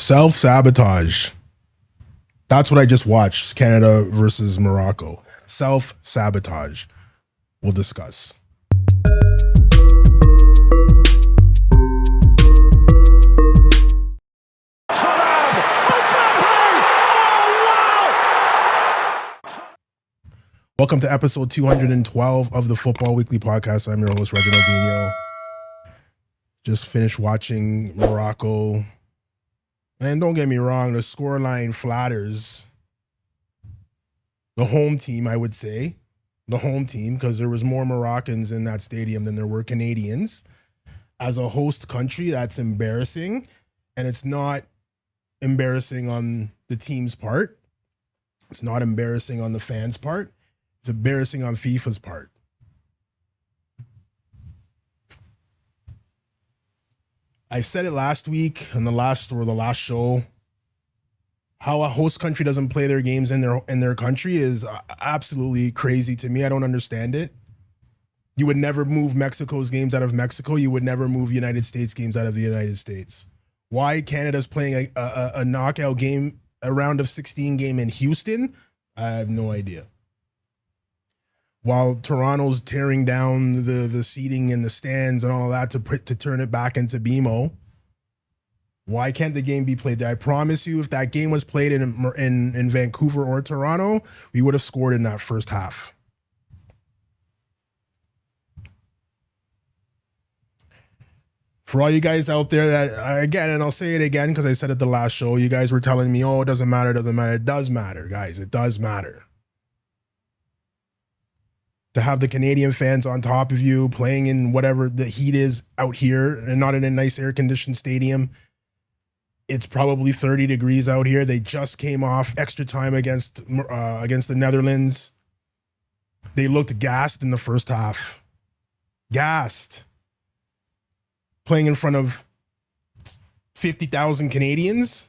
Self-sabotage. That's what I just watched. Canada versus Morocco. Self-sabotage. We'll discuss. Welcome to episode 212 of the Football Weekly Podcast. I'm your host, Reginald Dino. Just finished watching Morocco. And don't get me wrong, the scoreline flatters the home team, I would say. The home team, because there was more Moroccans in that stadium than there were Canadians. As a host country, that's embarrassing. And it's not embarrassing on the team's part. It's not embarrassing on the fans' part. It's embarrassing on FIFA's part. I said it last week on the last show. How a host country doesn't play their games in their country is absolutely crazy to me. I don't understand it. You would never move Mexico's games out of Mexico. You would never move United States games out of the United States. Why Canada's playing a knockout game, a round of 16 game in Houston? I have no idea. While Toronto's tearing down the seating in the stands and all of that to turn it back into BMO, why can't the game be played there? I promise you, if that game was played in Vancouver or Toronto, we would have scored in that first half. For all you guys out there that, again, and I'll say it again because I said it the last show, you guys were telling me, oh, it doesn't matter, it doesn't matter. It does matter, guys. It does matter. To have the Canadian fans on top of you playing in whatever the heat is out here and not in a nice air-conditioned stadium. It's probably 30 degrees out here. They just came off extra time against the Netherlands. They looked gassed in the first half. Gassed. Playing in front of 50,000 Canadians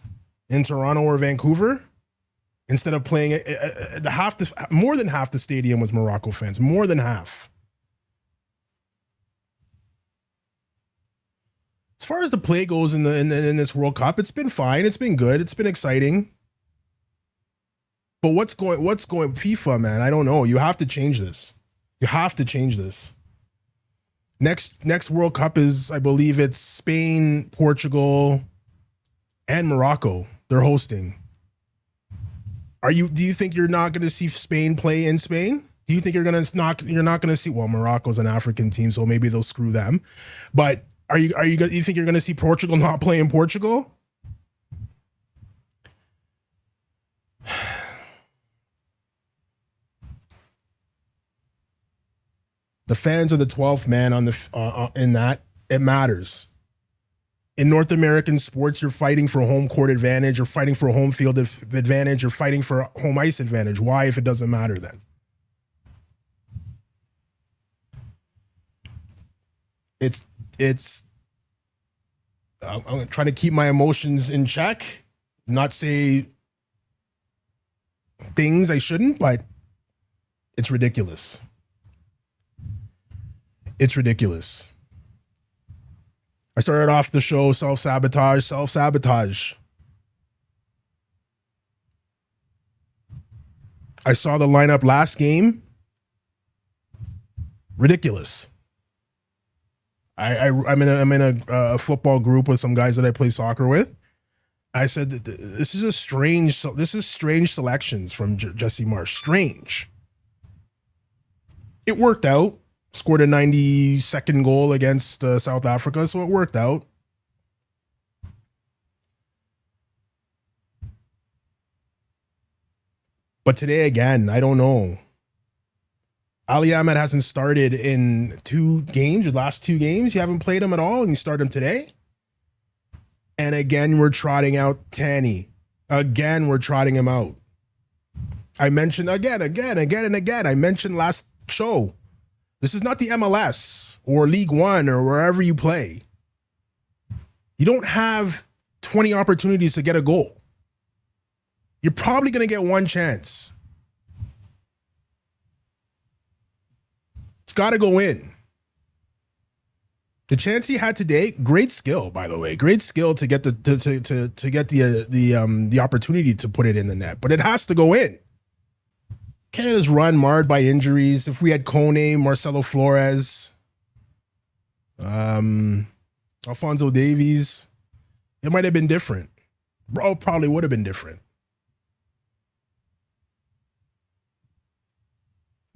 in Toronto or Vancouver. Instead of playing more than half the stadium was Morocco fans. More than half. As far as the play goes in this World Cup, it's been fine. It's been good. It's been exciting. But what's going FIFA, man? I don't know. You have to change this. You have to change this. Next World Cup is, I believe it's Spain, Portugal, and Morocco. They're hosting. Do you think you're not going to see Spain play in Spain? Do you think you're not going to see, well, Morocco's an African team, so maybe they'll screw them. But you think you're going to see Portugal not play in Portugal? The fans are the 12th man on in that. It matters. In North American sports, you're fighting for home court advantage, you're fighting for home field advantage, you're fighting for home ice advantage. Why, if it doesn't matter then? I'm trying to keep my emotions in check, not say things I shouldn't, but it's ridiculous. It's ridiculous. I started off the show, self-sabotage. I saw the lineup last game. Ridiculous. I'm in a football group with some guys that I play soccer with. I said, this is strange selections from Jesse Marsch. Strange. It worked out. Scored a 92nd goal against South Africa, so it worked out. But today, again, I don't know. Ali Ahmed hasn't started in the last two games. You haven't played him at all, and you start him today? And again, we're trotting out Tanny. Again, we're trotting him out. I mentioned again. I mentioned last show. This is not the MLS or League One or wherever you play. You don't have 20 opportunities to get a goal. You're probably going to get one chance. It's got to go in. The chance he had today, great skill, by the way, great skill to get to get the opportunity to put it in the net, but it has to go in. Canada's run marred by injuries. If we had Kone, Marcelo Flores, Alphonso Davies, it might have been different. Bro, probably would have been different.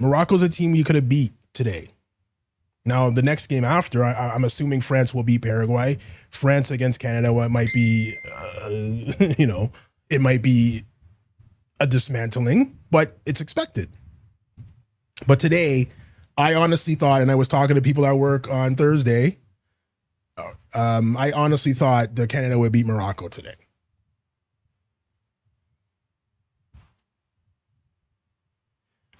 Morocco's a team you could have beat today. Now, the next game after, I'm assuming France will beat Paraguay. France against Canada, well, it might be, it might be a dismantling, but it's expected. But today, I honestly thought, and I was talking to people at work on Thursday, I honestly thought that Canada would beat Morocco today.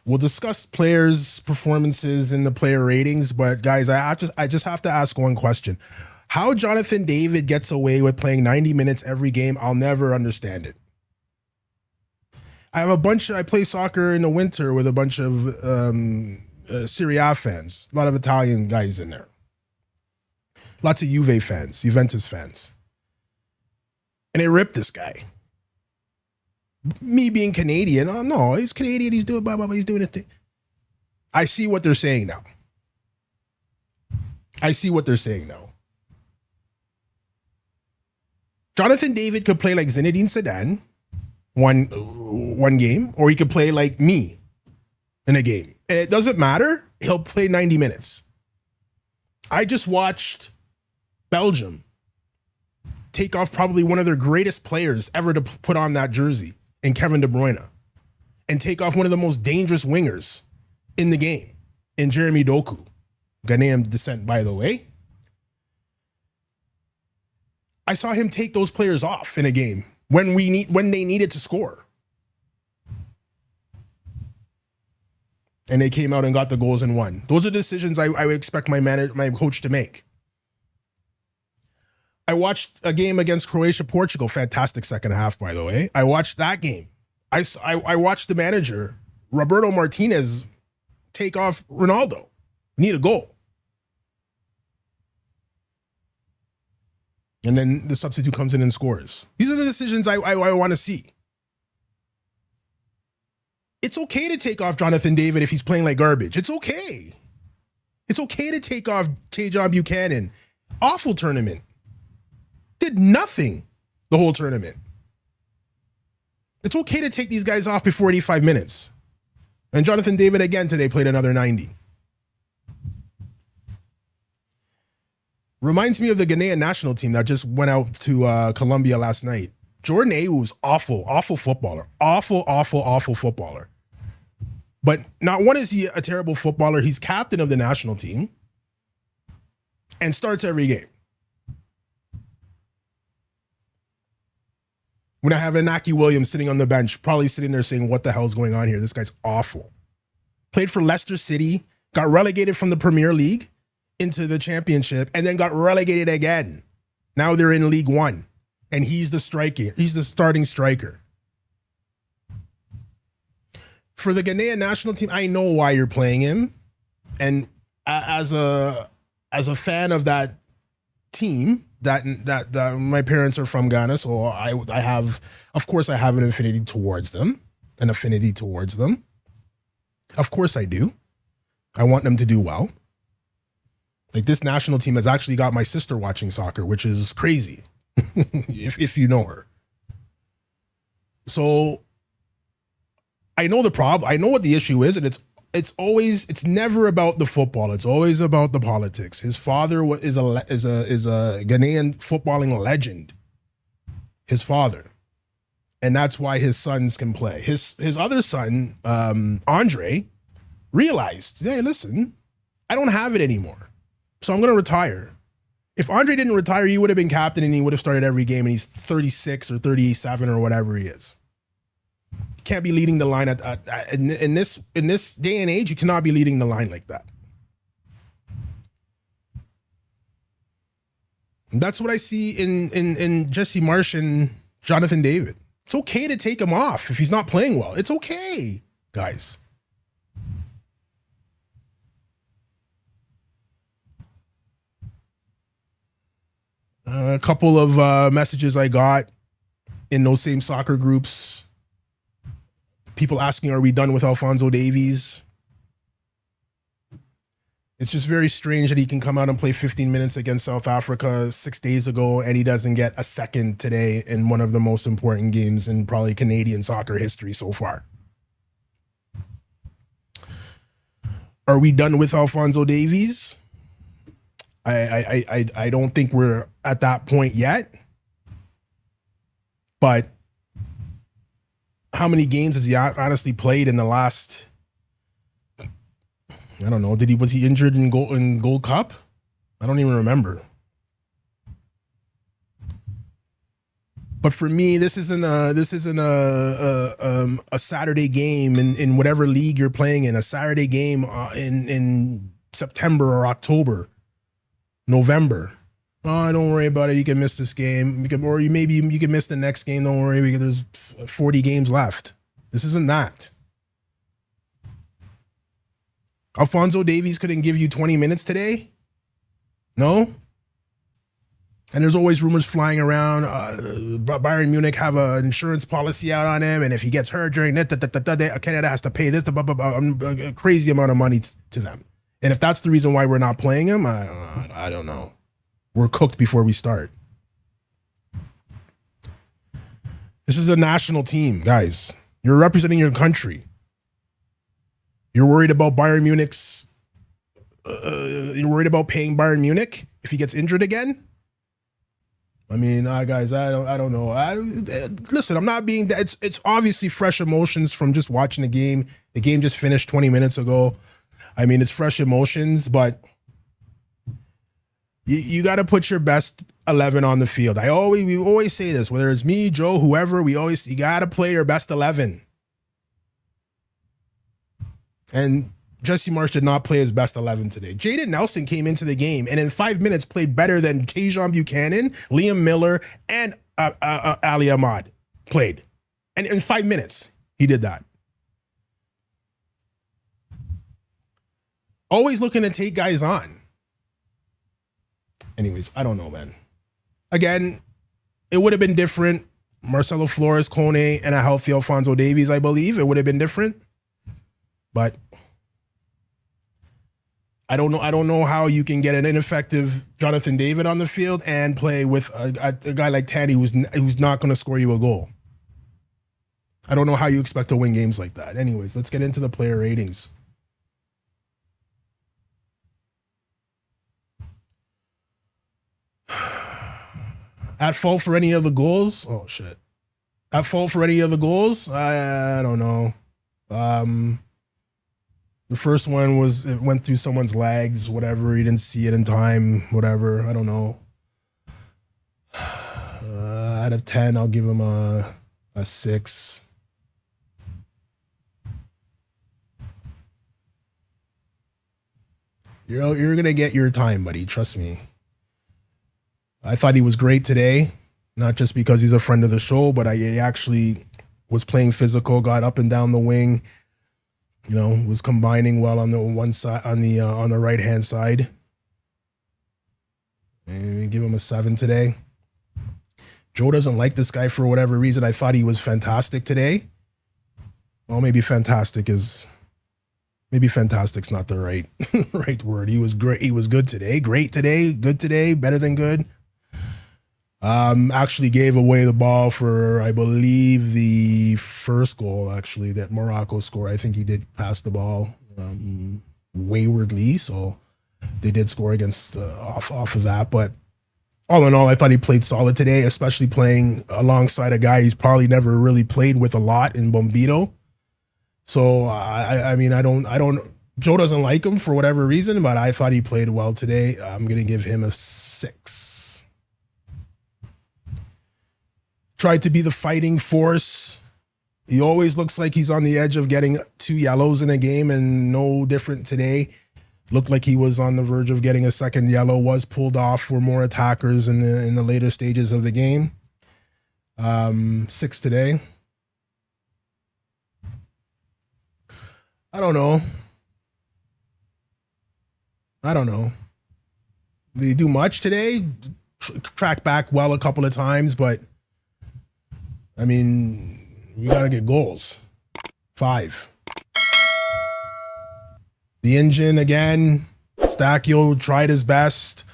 We'll discuss players' performances and the player ratings, but guys, I just have to ask one question. How Jonathan David gets away with playing 90 minutes every game, I'll never understand it. I play soccer in the winter with a bunch of Serie A fans, a lot of Italian guys in there. Lots of Juventus fans. And they ripped this guy. Me being Canadian, oh no, he's Canadian, he's doing blah, blah, blah, he's doing a thing. I see what they're saying now. Jonathan David could play like Zinedine Zidane one game, or he could play like me in a game. And it doesn't matter, he'll play 90 minutes. I just watched Belgium take off probably one of their greatest players ever to put on that jersey, in Kevin De Bruyne, and take off one of the most dangerous wingers in the game, in Jeremy Doku. Ghanaian descent, by the way. I saw him take those players off in a game when they needed to score. And they came out and got the goals and won. Those are decisions I would expect my coach to make. I watched a game against Croatia, Portugal. Fantastic second half, by the way. I watched that game. I watched the manager, Roberto Martinez, take off Ronaldo. Need a goal. And then the substitute comes in and scores. These are the decisions I want to see. It's okay to take off Jonathan David if he's playing like garbage. It's okay. It's okay to take off Tajon Buchanan. Awful tournament. Did nothing the whole tournament. It's okay to take these guys off before 85 minutes. And Jonathan David again today played another 90. Reminds me of the Ghanaian national team that just went out to Colombia last night. Jordan Ayew was awful footballer. Awful footballer. But not one is he a terrible footballer. He's captain of the national team and starts every game. When I have Inaki Williams sitting on the bench, probably sitting there saying, what the hell is going on here? This guy's awful. Played for Leicester City, got relegated from the Premier League into the Championship, and then got relegated again. Now they're in League One, and he's the striker. He's the starting striker. For the Ghanaian national team, I know why you're playing him. And as a fan of that team, that my parents are from Ghana, so I have an affinity towards them. Of course I do. I want them to do well. Like, this national team has actually got my sister watching soccer, which is crazy, if you know her. So I know the problem. I know what the issue is, and it's never about the football. It's always about the politics. His father is a Ghanaian footballing legend. His father, and that's why his sons can play. His other son, Andre, realized, hey, listen, I don't have it anymore, so I'm going to retire. If Andre didn't retire, he would have been captain and he would have started every game, and he's 36 or 37 or whatever he is. Can't be leading the line in this day and age. You cannot be leading the line like that. And that's what I see in Jesse Marsch and Jonathan David. It's okay to take him off if he's not playing well. It's okay, guys. A couple of messages I got in those same soccer groups. People asking, are we done with Alphonso Davies? It's just very strange that he can come out and play 15 minutes against South Africa 6 days ago, and he doesn't get a second today in one of the most important games in probably Canadian soccer history so far. Are we done with Alphonso Davies? I don't think we're at that point yet. But how many games has he honestly played in the last? I don't know. Was he injured in Gold Cup? I don't even remember. But for me, this isn't a Saturday game in whatever league you're playing in. A Saturday game in September or October, November. Oh, don't worry about it. You can miss this game, or maybe you can miss the next game. Don't worry, because there's 40 games left. This isn't that. Alphonso Davies couldn't give you 20 minutes today? No? And there's always rumors flying around. Bayern Munich have an insurance policy out on him, and if he gets hurt during that, Canada has to pay this a crazy amount of money to them. And if that's the reason why we're not playing him, I don't know. We're cooked before we start. This is a national team, guys. You're representing your country. You're worried about Bayern Munich's. You're worried about paying Bayern Munich if he gets injured again. I mean, guys, I don't know. Listen, I'm not being that. It's obviously fresh emotions from just watching the game. The game just finished 20 minutes ago. I mean, it's fresh emotions, but you got to put your best 11 on the field. We always say this, whether it's me, Joe, whoever. You got to play your best 11. And Jesse Marsch did not play his best 11 today. Jaden Nelson came into the game and in 5 minutes played better than Tajon Buchanan, Liam Miller, and Ali Ahmad played. And in 5 minutes, he did that. Always looking to take guys on. Anyways, I don't know, man. Again, it would have been different. Marcelo Flores, Kone, and a healthy Alphonso Davies, I believe. It would have been different. But I don't know how you can get an ineffective Jonathan David on the field and play with a guy like Tanny who's not going to score you a goal. I don't know how you expect to win games like that. Anyways, let's get into the player ratings. At fault for any of the goals? Oh, shit. At fault for any of the goals? I don't know. The first one it went through someone's legs, whatever. He didn't see it in time, whatever. I don't know. Out of 10, I'll give him a 6. You're going to get your time, buddy. Trust me. I thought he was great today, not just because he's a friend of the show, but he actually was playing physical, got up and down the wing. You know, was combining well on the one side, on the right hand side. And we give him a 7 today. Joe doesn't like this guy for whatever reason. I thought he was fantastic today. Well, maybe fantastic's not the right word. He was great. He was good today. Great today. Good today. Better than good. Actually gave away the ball for, I believe, the first goal, actually, that Morocco scored. I think he did pass the ball waywardly, so they did score against off of that. But all in all, I thought he played solid today, especially playing alongside a guy he's probably never really played with a lot in Bombito. So I mean, I don't. Joe doesn't like him for whatever reason, but I thought he played well today. I'm gonna give him a 6. Tried to be the fighting force. He always looks like he's on the edge of getting 2 yellows in a game, and no different today. Looked like he was on the verge of getting a second yellow. Was pulled off for more attackers in the later stages of the game. 6 today. I don't know. Did he do much today? track back well a couple of times, but I mean, we got to get goals. 5. The engine again. Stachio tried his best.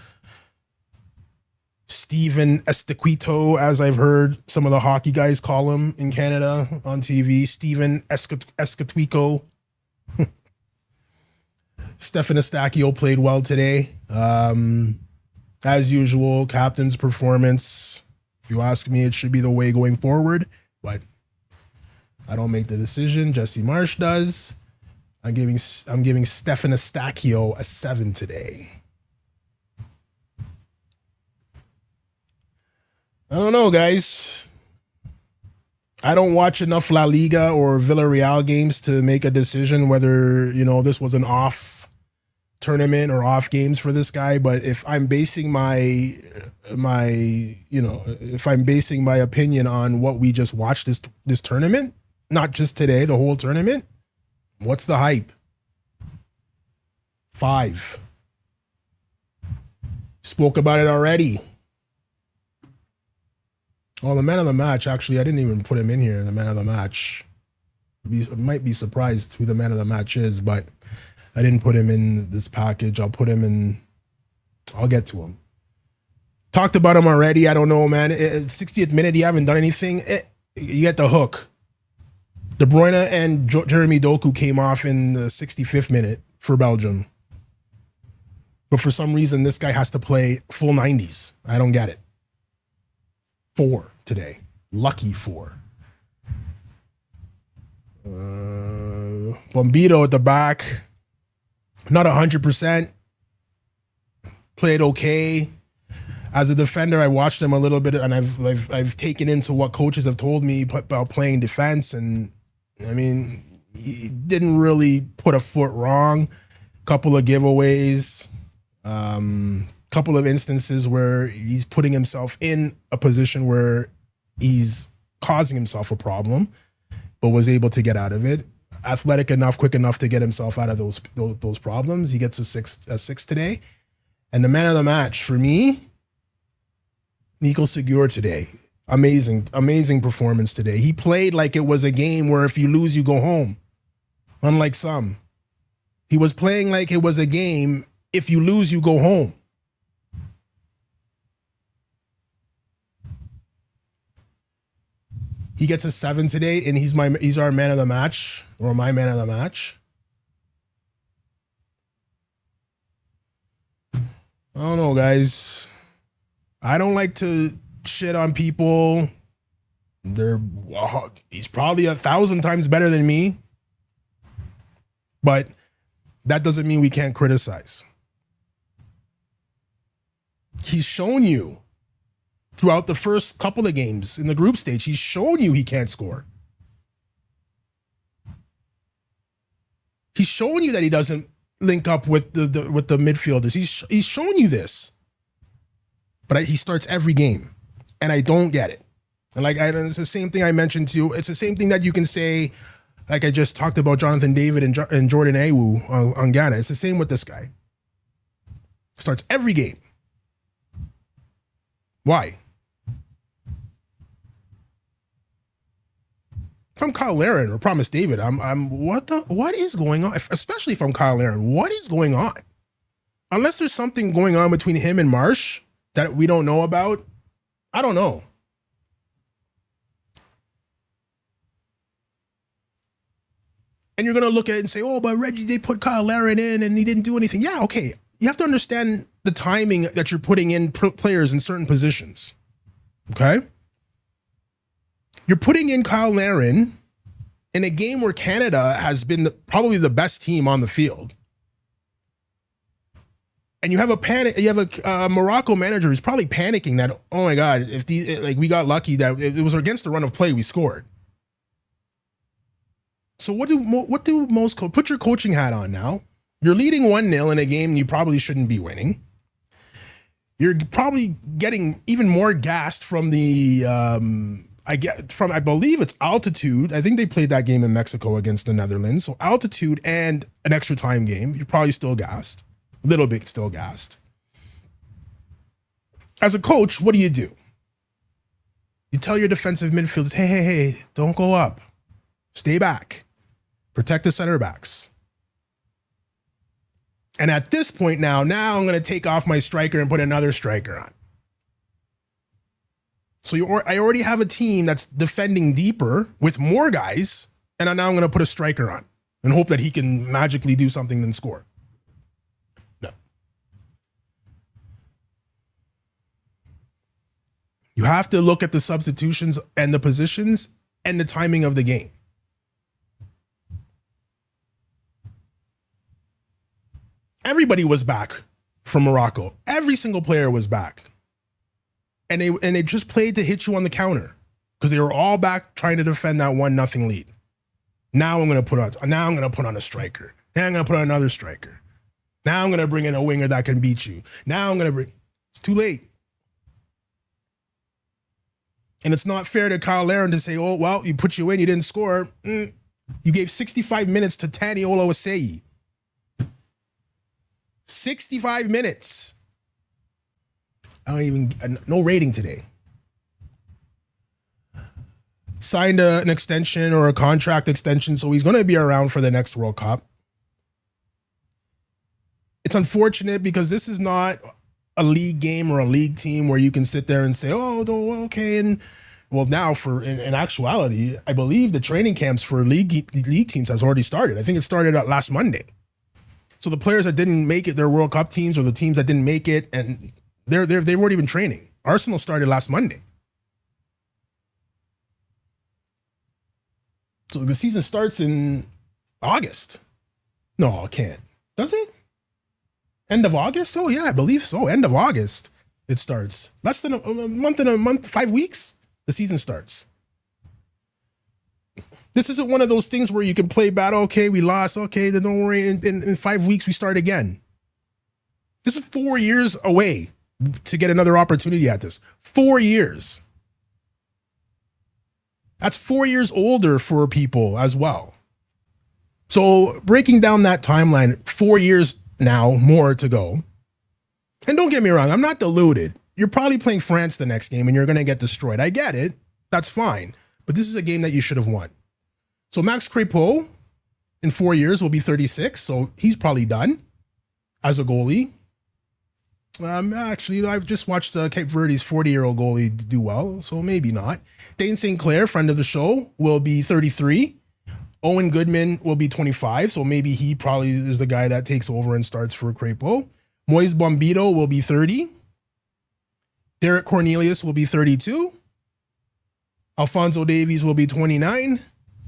Steven Estequito, as I've heard some of the hockey guys call him in Canada on TV. Steven Escatwico. Stefan Stachio played well today. As usual, captain's performance. If you ask me, it should be the way going forward, but I don't make the decision. Jesse Marsch does. I'm giving Stefan Stachio a 7 today. I don't know, guys. I don't watch enough La Liga or Villarreal games to make a decision whether, this was an off tournament or off games for this guy. But if I'm basing my opinion on what we just watched this tournament, not just today, the whole tournament, what's the hype? 5. Spoke about it already. Oh, the man of the match. Actually, I didn't even put him in here. The man of the match. Might be surprised who the man of the match is, but I didn't put him in this package. I'll put him in. I'll get to him. Talked about him already. I don't know, man. 60th minute, you haven't done anything. You get the hook. De Bruyne and Jeremy Doku came off in the 65th minute for Belgium. But for some reason, this guy has to play full 90s. I don't get it. 4 today. Lucky 4. Bombito at the back. Not 100%. Played okay. As a defender, I watched him a little bit, and I've taken into what coaches have told me about playing defense, and I mean, he didn't really put a foot wrong. Couple of giveaways. Couple of instances where he's putting himself in a position where he's causing himself a problem, but was able to get out of it. Athletic enough, quick enough to get himself out of those problems. He gets a 6 today. And the man of the match for me, Nico Segur today. Amazing performance today. He played like it was a game where if you lose, you go home. Unlike some. He was playing like it was a game. If you lose, you go home. He gets a 7 today, and he's our man of the match, or my man of the match. I don't know, guys. I don't like to shit on people. He's probably 1,000 times better than me, but that doesn't mean we can't criticize. He's shown you throughout the first couple of games in the group stage, he's shown you he can't score. He's shown you that he doesn't link up with the midfielders. He's shown you this. But he starts every game, and I don't get it. And it's the same thing I mentioned to you. It's the same thing that you can say, like I just talked about Jonathan David and Jordan Ayew on Ghana. It's the same with this guy. Starts every game. Why? If I'm Kyle Larin or Promise David, what is going on? Especially if I'm Kyle Larin, what is going on? Unless there's something going on between him and Marsch that we don't know about, I don't know. And you're going to look at it and say, oh, but Reggie, they put Kyle Larin in and he didn't do anything. Yeah, okay. You have to understand the timing that you're putting in players in certain positions. Okay? You're putting in Kyle Larin in a game where Canada has been probably the best team on the field. And you have a Morocco manager who's probably panicking that, oh my God, if we got lucky that it was against the run of play we scored. So what do most put your coaching hat on now? You're leading 1-0 in a game you probably shouldn't be winning. You're probably getting even more gassed from I believe it's altitude. I think they played that game in Mexico against the Netherlands. So altitude and an extra time game. You're probably still gassed. A little bit still gassed. As a coach, what do? You tell your defensive midfielders, hey, don't go up. Stay back. Protect the center backs. And at this point now I'm going to take off my striker and put another striker on. So I already have a team that's defending deeper with more guys, and now I'm going to put a striker on and hope that he can magically do something and score. No. You have to look at the substitutions and the positions and the timing of the game. Everybody was back from Morocco. Every single player was back. And they just played to hit you on the counter because they were all back trying to defend that 1-0 lead. Now I'm going to put on a striker. Now I'm going to put on another striker. Now I'm going to bring in a winger that can beat you. It's too late. And it's not fair to Kyle Larin to say, oh, well, you put you in, you didn't score. You gave 65 minutes to Tani Oloaseyi. 65 minutes. No rating today. Signed an extension or a contract extension, so he's going to be around for the next World Cup. It's unfortunate because this is not a league game or a league team where you can sit there and say, oh, okay. And well, now in actuality, I believe the training camps for league teams has already started. I think it started last Monday. So the players that didn't make it, their World Cup teams, or the teams that didn't make it, and they've already been training. Arsenal started last Monday. So the season starts in August. No, it can't. Does it? End of August? Oh, yeah, I believe so. End of August, it starts. Less than a month, 5 weeks, the season starts. This isn't one of those things where you can play bad. Okay, we lost. Okay, then don't worry. In 5 weeks, we start again. This is 4 years away to get another opportunity at this. 4 years. That's 4 years older for people as well. So breaking down that timeline, 4 years now, more to go. And don't get me wrong, I'm not deluded. You're probably playing France the next game and you're going to get destroyed. I get it. That's fine. But this is a game that you should have won. So Max Crépeau in 4 years will be 36. So he's probably done as a goalie. Actually, I've just watched Cape Verde's 40-year-old goalie do well, so maybe not. Dane St. Clair, friend of the show, will be 33. Owen Goodman will be 25, so maybe he probably is the guy that takes over and starts for Crépeau. Moise Bombito will be 30. Derek Cornelius will be 32. Alphonso Davies will be 29.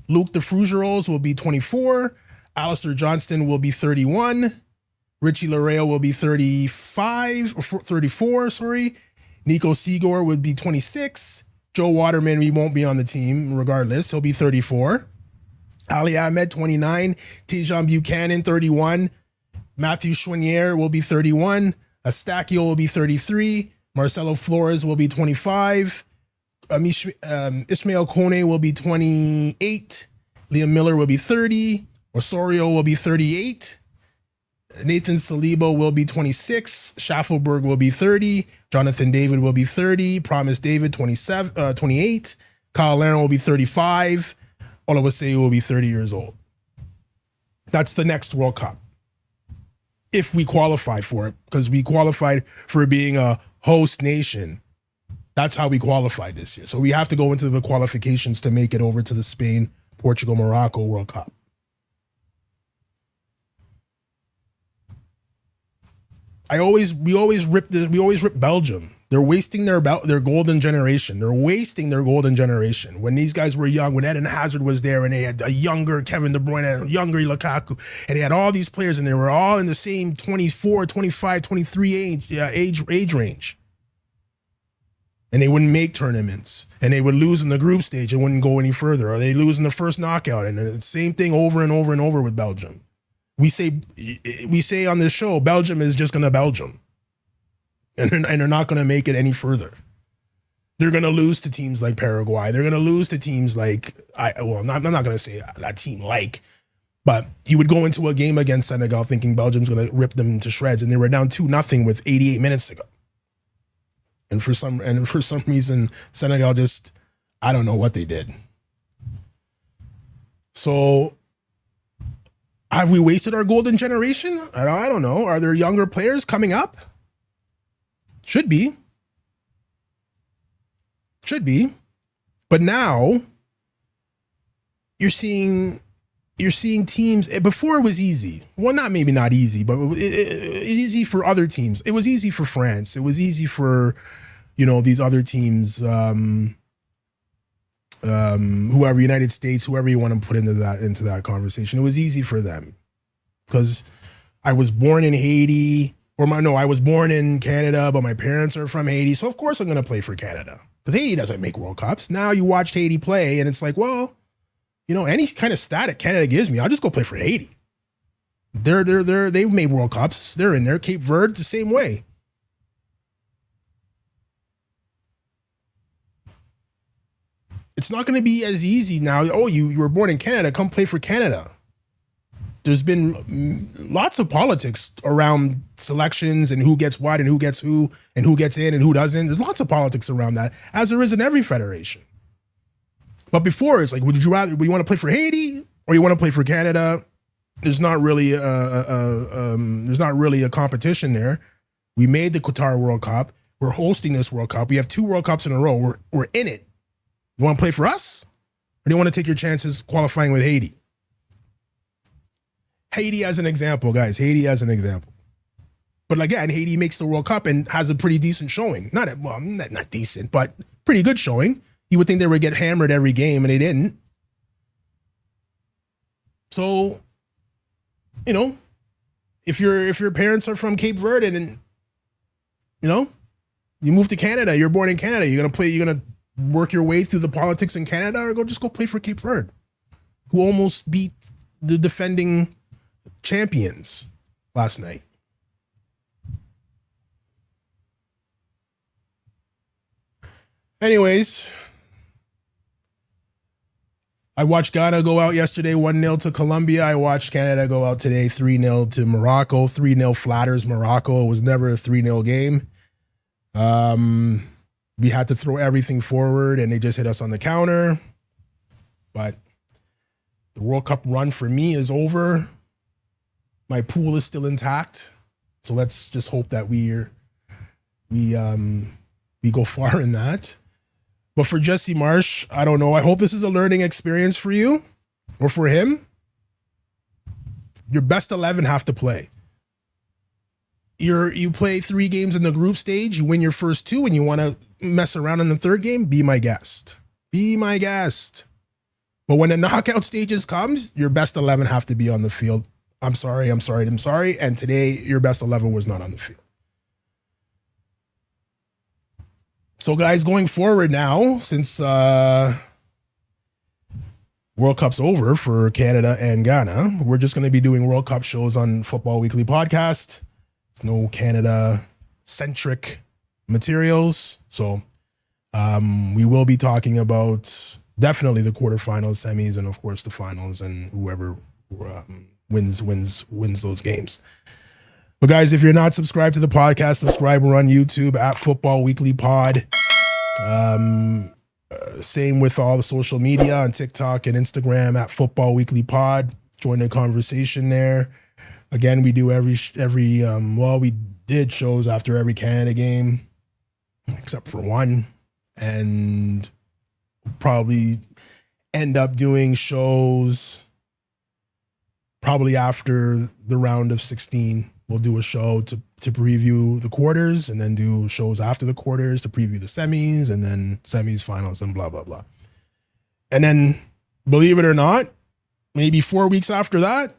Luc de Frugeros will be 24. Alistair Johnston will be 31. Richie Lareau will be 34, sorry. Nico Seagor would be 26. Joe Waterman, he won't be on the team regardless. He'll be 34. Ali Ahmed, 29. Tejan Buchanan, 31. Matthew Chouinier will be 31. Astacio will be 33. Marcelo Flores will be 25. Ismail Kone will be 28. Liam Miller will be 30. Osorio will be 38. Nathan Saliba will be 26. Schaffelberg will be 30. Jonathan David will be 30. Promise David, 28. Kyle Larin will be 35. Oluwaseyi will be 30 years old. That's the next World Cup. If we qualify for it, because we qualified for being a host nation. That's how we qualified this year. So we have to go into the qualifications to make it over to the Spain, Portugal, Morocco World Cup. We always rip Belgium. They're wasting their golden generation. They're wasting their golden generation. When these guys were young, when Eden Hazard was there, and they had a younger Kevin De Bruyne, and a younger Lukaku, and they had all these players, and they were all in the same 24, 25, 23 age range. And they wouldn't make tournaments, and they would lose in the group stage and wouldn't go any further, or they lose in the first knockout, and the same thing over and over and over with Belgium. We say on this show, Belgium is just going to Belgium. And they're not going to make it any further. They're going to lose to teams like Paraguay. They're going to lose to teams like, I'm not going to say a team like, but you would go into a game against Senegal thinking Belgium's going to rip them to shreds, and they were down 2-0 with 88 minutes to go. And for some reason, Senegal just, I don't know what they did. So have we wasted our golden generation? I don't know. Are there younger players coming up? Should be. But now you're seeing teams. Before it was easy. Well, maybe not easy, but it easy for other teams. It was easy for France. It was easy for, these other teams, whoever, United States, whoever you want to put into that conversation. It was easy for them because I was born in Haiti, I was born in Canada, but my parents are from Haiti. So of course I'm going to play for Canada because Haiti doesn't make World Cups. Now you watched Haiti play and it's like, well, any kind of stat that Canada gives me, I'll just go play for Haiti. They've made World Cups. They're in there. Cape Verde, the same way. It's not going to be as easy now. Oh, you were born in Canada, come play for Canada. There's been lots of politics around selections and who gets what and who gets who and who gets in and who doesn't. There's lots of politics around that, as there is in every federation. But before, it's like, would you want to play for Haiti or you want to play for Canada? There's not really a competition there. We made the Qatar World Cup. We're hosting this World Cup. We have 2 World Cups in a row. We're in it. You want to play for us? Or do you want to take your chances qualifying with Haiti? Haiti as an example, guys. Haiti as an example. But again, Haiti makes the World Cup and has a pretty decent showing. Not decent, but pretty good showing. You would think they would get hammered every game, and they didn't. So, if your parents are from Cape Verde and you move to Canada, you're born in Canada, you're gonna work your way through the politics in Canada, or just go play for Cape Verde, who almost beat the defending champions last night. Anyways, I watched Ghana go out yesterday 1-0 to Colombia. I watched Canada go out today 3-0 to Morocco. 3-0 flatters Morocco. It was never a 3-0 game. We had to throw everything forward, and they just hit us on the counter. But the World Cup run for me is over. My pool is still intact. So let's just hope that we go far in that. But for Jesse Marsch, I don't know. I hope this is a learning experience for you or for him. Your best 11 have to play. You play 3 games in the group stage, you win your first 2, and you want to mess around in the third game, be my guest. Be my guest. But when the knockout stages comes, your best 11 have to be on the field. I'm sorry. And today, your best 11 was not on the field. So guys, going forward now, since World Cup's over for Canada and Ghana, we're just going to be doing World Cup shows on Football Weekly Podcast. It's no Canada-centric materials. So we will be talking about definitely the quarterfinals, semis, and of course the finals, and whoever wins those games. But guys, if you're not subscribed to the podcast, subscribe. We're on YouTube at Football Weekly Pod. Same with all the social media on TikTok and Instagram at Football Weekly Pod. Join the conversation there. Again, we do we did shows after every Canada game, except for one, and probably end up doing shows probably after the round of 16. We'll do a show to preview the quarters, and then do shows after the quarters to preview the semis, and then semis, finals, and blah, blah, blah. And then, believe it or not, maybe 4 weeks after that,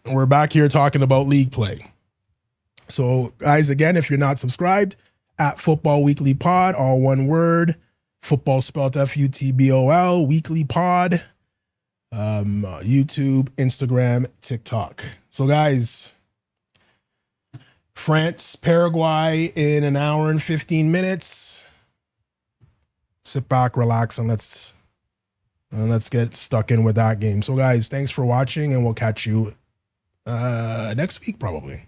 we're back here talking about league play. So, guys, again, if you're not subscribed, at Football Weekly Pod, all one word, football spelled FUTBOL, Weekly Pod, YouTube, Instagram, TikTok. So, guys, France, Paraguay in an hour and 15 minutes. Sit back, relax, and let's get stuck in with that game. So, guys, thanks for watching, and we'll catch you next week probably.